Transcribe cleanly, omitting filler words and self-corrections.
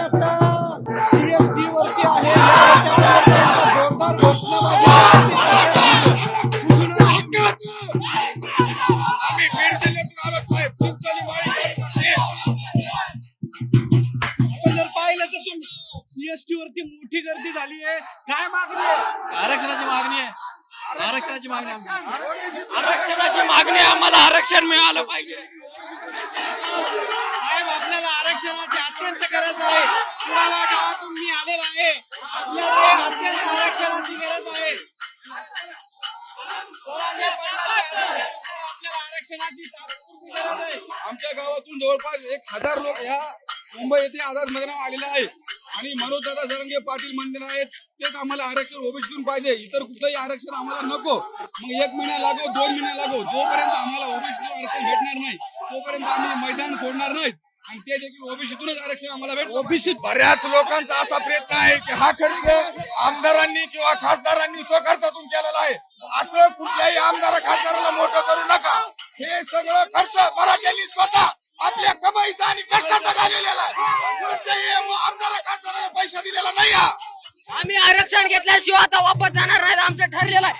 आता CST वरती आहे जोरदार घोषणाबाजी आम्ही बीड जिल्ह्यातून आलो साहेब. चिंचोली माळी आपण जर पाहिलं तर CST वरती मोठी गर्दी झाली आहे. काय मागणी आहे? आरक्षणाची मागणी आहे. आरक्षणाची मागणी आहे. आरक्षणाची मागणी आहे. आम्हाला आरक्षण मिळालं पाहिजे. साहेब आपल्याला आरक्षणाची अत्यंत गरज आहे. पुरावा गावातून मी आलेला आहे. आपल्याला अत्यंत आरक्षणाची गरज आहे. आपल्याला आरक्षणाची तात्पुरती गरज आहे. आमच्या गावातून जवळपास 1000 लोक ह्या मुंबई येथे आझाद मैदानावर आलेले आहेत आणि मनोजदादा जरांगे पाटील म्हणले आहेत तेच आम्हाला आरक्षण ओबीसीतून पाहिजे. इतर कुठलंही आरक्षण आम्हाला नको. मग 1 महिना लागो 2 महिने लागो, जोपर्यंत आम्हाला ओबीसीतून आरक्षण भेटणार नाही तोपर्यंत आम्ही मैदान सोडणार नाहीत आणि ते देखील ओबीसीतूनच आरक्षण आम्हाला भेट. ओबीसी बऱ्याच लोकांचा असा प्रयत्न आहे की हा खर्च आमदारांनी किंवा खासदारांनी स्वखर्चातून केलेला आहे. असं कुठल्याही आमदार खासदाराला मोठं करू नका. हे सगळं खर्च मराठ्यांनी स्वतः आपल्या कमाईचा आणि कष्टाचा घालवलेला आहे. कुठच्याही आमदार खासदाराला पैसा दिलेला नाही. आम्ही आरक्षण घेतल्याशिवाय आता वापस जाणार नाही. आमचं ठरलेलं आहे.